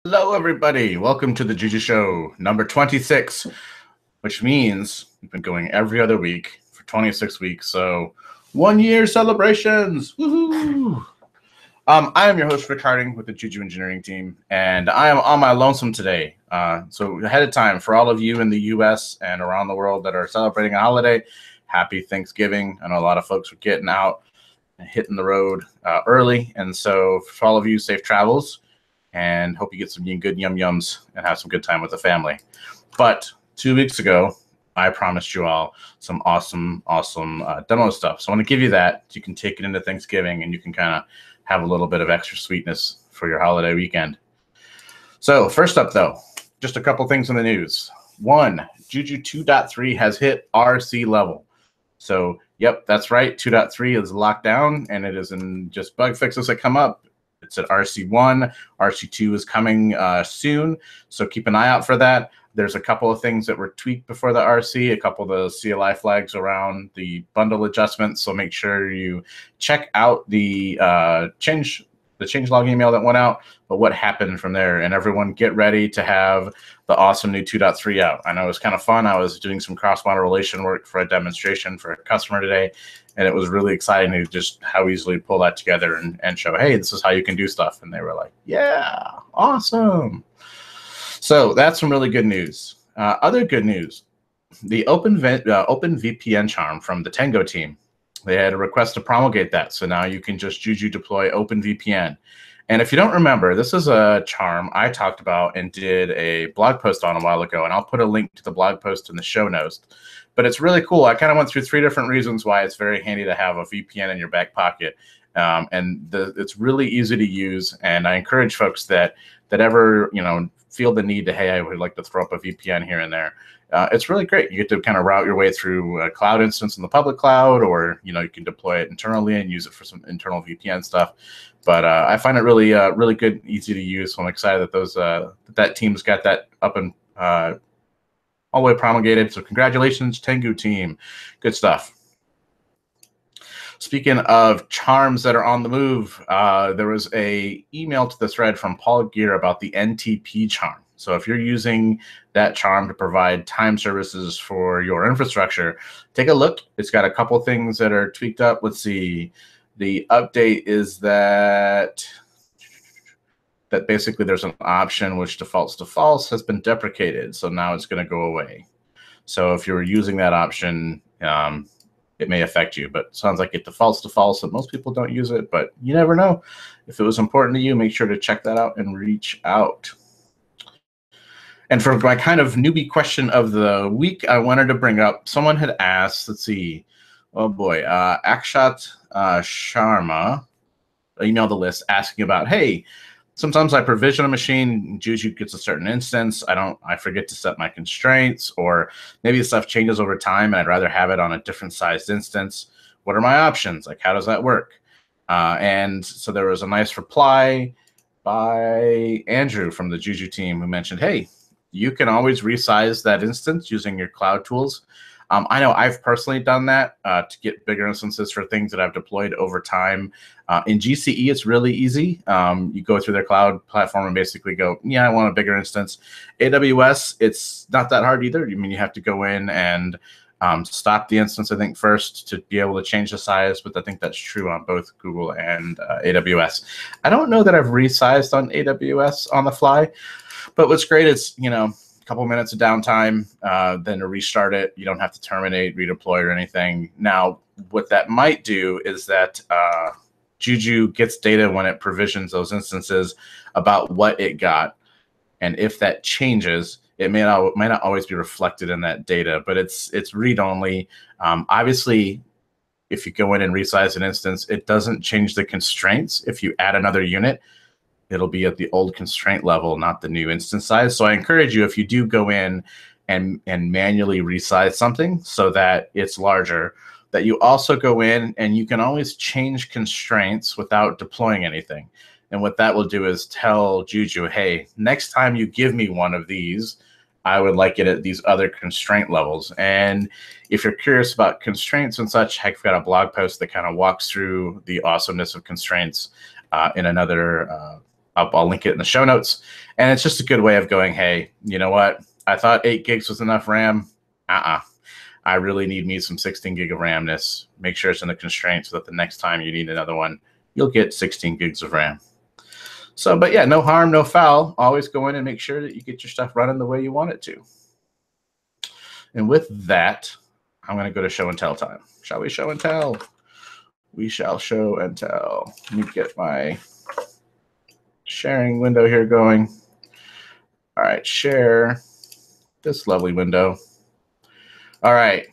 Hello, everybody. Welcome to the Juju Show, number 26, which means we've been going every other week for 26 weeks. So 1 year celebrations. Woohoo! I am your host, Rick Harding, with the Juju engineering team, and I am on my lonesome today. So ahead of time, for all of you in the U.S. and around the world that are celebrating a holiday, happy Thanksgiving. I know a lot of folks are getting out and hitting the road early, and so for all of you, safe travels. And hope you get some good yum-yums and have some good time with the family. But 2 weeks ago, I promised you all some awesome demo stuff. So I want to give you that. You can take it into Thanksgiving, and you can kind of have a little bit of extra sweetness for your holiday weekend. So first up, though, just a couple things in the news. One, Juju 2.3 has hit RC level. So, yep, that's right. 2.3 is locked down, and it is in just bug fixes that come up. It's at RC1. RC2 is coming soon, so keep an eye out for that. There's a couple of things that were tweaked before the RC, a couple of the CLI flags around the bundle adjustments, so make sure you check out the changelog email that went out, but what happened from there. And everyone get ready to have the awesome new 2.3 out. I know it was kind of fun. I was doing some cross-model relation work for a demonstration for a customer today, and it was really exciting to just how easily pull that together and show, hey, this is how you can do stuff. And they were like, yeah, awesome. So that's some really good news. Other good news, the openvpn charm from the tengu-team, they had a request to promulgate that. So now you can just Juju deploy openvpn. And if you don't remember, this is a charm I talked about and did a blog post on a while ago, and I'll put a link to the blog post in the show notes. But it's really cool. I kind of went through 3 different reasons why it's very handy to have a VPN in your back pocket. It's really easy to use, and I encourage folks that ever feel the need to, hey, I would like to throw up a VPN here and there. It's really great. You get to kind of route your way through a cloud instance in the public cloud, or you can deploy it internally and use it for some internal VPN stuff. But I find it really really good, easy to use. So I'm excited that that team's got that up and all the way promulgated. So congratulations, Tengu team. Good stuff. Speaking of charms that are on the move, there was a email to the thread from Paul Gear about the NTP charm. So if you're using that charm to provide time services for your infrastructure, take a look. It's got a couple things that are tweaked up. Let's see. The update is that basically there's an option which defaults to false has been deprecated. So now it's going to go away. So if you're using that option, it may affect you, but it sounds like it defaults to false, and most people don't use it, but you never know. If it was important to you, make sure to check that out and reach out. And for my kind of newbie question of the week, I wanted to bring up, someone had asked, let's see, oh boy, Akshat Sharma emailed the list asking about, hey, sometimes I provision a machine, Juju gets a certain instance, I forget to set my constraints, or maybe the stuff changes over time and I'd rather have it on a different sized instance. What are my options? Like, how does that work? And so there was a nice reply by Andrew from the Juju team who mentioned, hey, you can always resize that instance using your cloud tools. I know I've personally done that to get bigger instances for things that I've deployed over time. In GCE, it's really easy. You go through their cloud platform and basically go, yeah, I want a bigger instance. AWS, it's not that hard either. I mean, you have to go in and stop the instance, I think, first to be able to change the size, but I think that's true on both Google and AWS. I don't know that I've resized on AWS on the fly, but what's great is, couple minutes of downtime, then to restart it. You don't have to terminate, redeploy, or anything. Now, what that might do is that Juju gets data when it provisions those instances about what it got, and if that changes, it might not always be reflected in that data, but it's read-only. Obviously, if you go in and resize an instance, it doesn't change the constraints. If you add another unit, it'll be at the old constraint level, not the new instance size. So I encourage you, if you do go in and manually resize something so that it's larger, that you also go in and you can always change constraints without deploying anything. And what that will do is tell Juju, hey, next time you give me one of these, I would like it at these other constraint levels. And if you're curious about constraints and such, I've got a blog post that kind of walks through the awesomeness of constraints in another I'll link it in the show notes. And it's just a good way of going, hey, you know what? I thought 8 gigs was enough RAM. I really need me some 16 gig of RAMness. Make sure it's in the constraint so that the next time you need another one, you'll get 16 gigs of RAM. So, but yeah, no harm, no foul. Always go in and make sure that you get your stuff running the way you want it to. And with that, I'm going to go to show and tell time. Shall we show and tell? We shall show and tell. Let me get my sharing window here going. All right, share this lovely window. All right.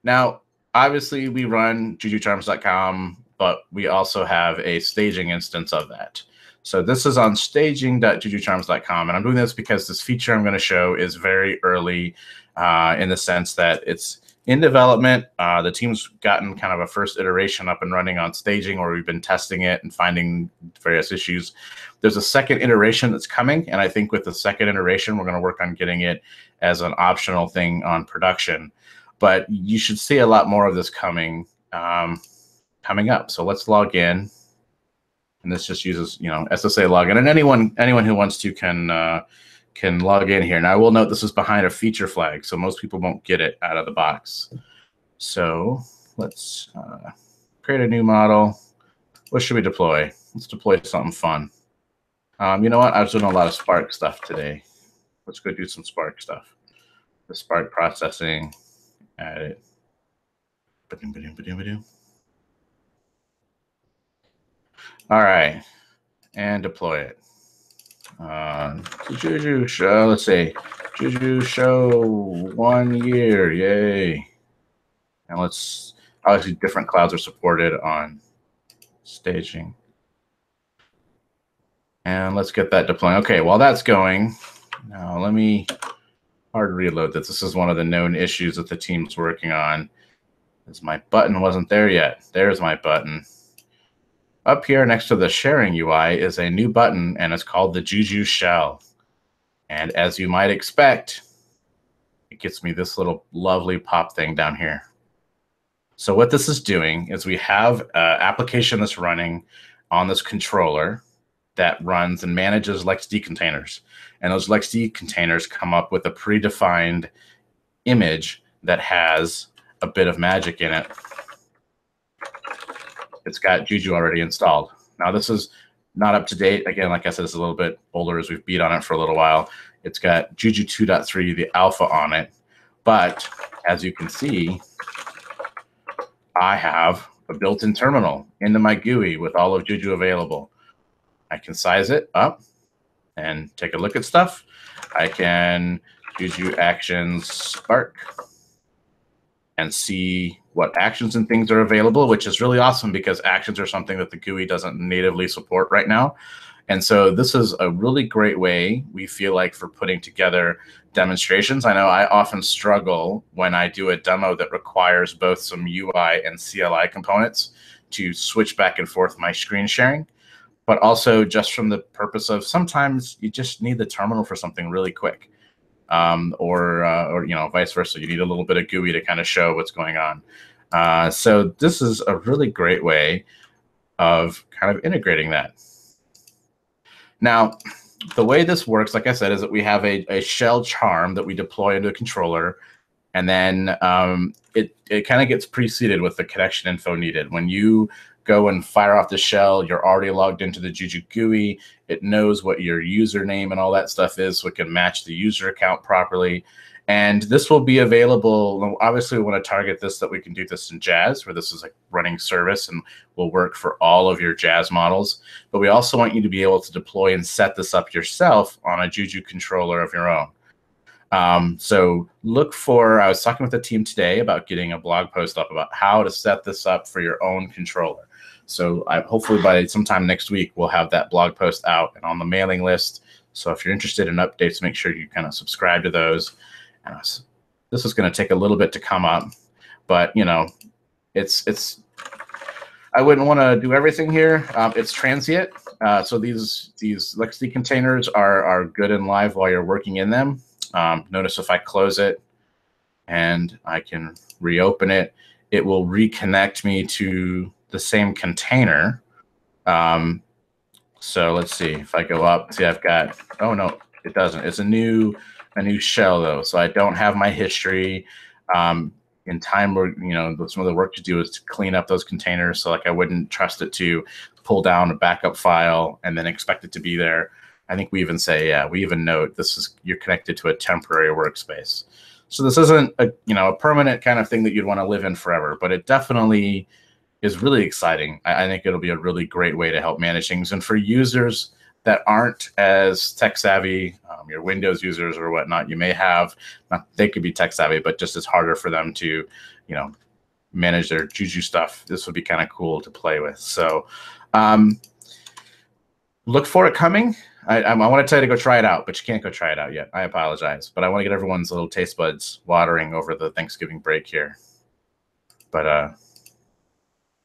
Now, obviously, we run jujucharms.com, but we also have a staging instance of that. So this is on staging.jujucharms.com, and I'm doing this because this feature I'm going to show is very early in the sense that it's in development. The team's gotten kind of a first iteration up and running on staging, or we've been testing it and finding various issues. There's a second iteration that's coming, and I think with the second iteration, we're going to work on getting it as an optional thing on production. But you should see a lot more of this coming up. So let's log in. And this just uses, SSA login, and anyone who wants to can log in here. Now I will note this is behind a feature flag, so most people won't get it out of the box. So let's create a new model. What should we deploy? Let's deploy something fun. You know what? I was doing a lot of Spark stuff today. Let's go do some Spark stuff. The Spark processing. Add it. All right, and deploy it. Juju Show, let's see, Juju Show 1 year, yay. And obviously different clouds are supported on staging. And let's get that deploying. Okay, while that's going, now hard to reload this. This is one of the known issues that the team's working on, is my button wasn't there yet. There's my button. Up here next to the sharing UI is a new button, and it's called the JujuShell. And as you might expect, it gets me this little lovely pop thing down here. So what this is doing is we have an application that's running on this controller that runs and manages LXD containers. And those LXD containers come up with a predefined image that has a bit of magic in it. It's got Juju already installed. Now, this is not up to date. Again, like I said, it's a little bit older as we've beat on it for a little while. It's got Juju 2.3, the alpha on it. But as you can see, I have a built-in terminal into my GUI with all of Juju available. I can size it up and take a look at stuff. I can Juju Actions Spark and see what actions and things are available, which is really awesome because actions are something that the GUI doesn't natively support right now. And so this is a really great way, we feel like, for putting together demonstrations. I know I often struggle when I do a demo that requires both some UI and CLI components to switch back and forth my screen sharing, but also just from the purpose of sometimes you just need the terminal for something really quick. Or vice versa. You need a little bit of GUI to kind of show what's going on. So this is a really great way of kind of integrating that. Now, the way this works, like I said, is that we have a shell charm that we deploy into a controller, and then it kind of gets preceded with the connection info needed. When you go and fire off the shell, you're already logged into the Juju GUI. It knows what your username and all that stuff is, so it can match the user account properly. And this will be available. Obviously, we want to target this that we can do this in Jazz, where this is a running service and will work for all of your Jazz models. But we also want you to be able to deploy and set this up yourself on a Juju controller of your own. So look for, I was talking with the team today about getting a blog post up about how to set this up for your own controller. So hopefully by sometime next week, we'll have that blog post out and on the mailing list. So if you're interested in updates, make sure you kind of subscribe to those. This is going to take a little bit to come up, but it's I wouldn't want to do everything here. It's transient. So these LXD containers are good and live while you're working in them. Notice if I close it and I can reopen it, it will reconnect me to the same container. So let's see if I go up. See, I've got, oh no, it doesn't. It's a new shell though. So I don't have my history. In time where, you know, some of the work to do is to clean up those containers. So like I wouldn't trust it to pull down a backup file and then expect it to be there. I think we even say, yeah, we even note this is, you're connected to a temporary workspace. So this isn't a, you know, a permanent kind of thing that you'd want to live in forever, but it definitely is really exciting. I think it'll be a really great way to help manage things. And for users that aren't as tech savvy, your Windows users or whatnot, you may have, not, they could be tech savvy, but just it's harder for them to, you know, manage their Juju stuff. This would be kind of cool to play with. So look for it coming. I want to tell you to go try it out, but you can't go try it out yet. I apologize, but I want to get everyone's little taste buds watering over the Thanksgiving break here. But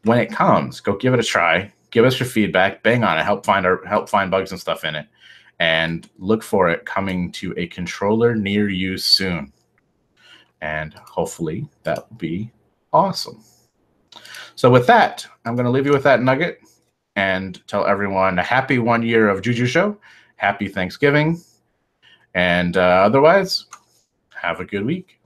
when it comes, go give it a try. Give us your feedback. Bang on it. Help find bugs and stuff in it, and look for it coming to a controller near you soon. And hopefully that will be awesome. So with that, I'm going to leave you with that nugget and tell everyone a happy 1 year of Juju Show. Happy Thanksgiving. And otherwise, have a good week.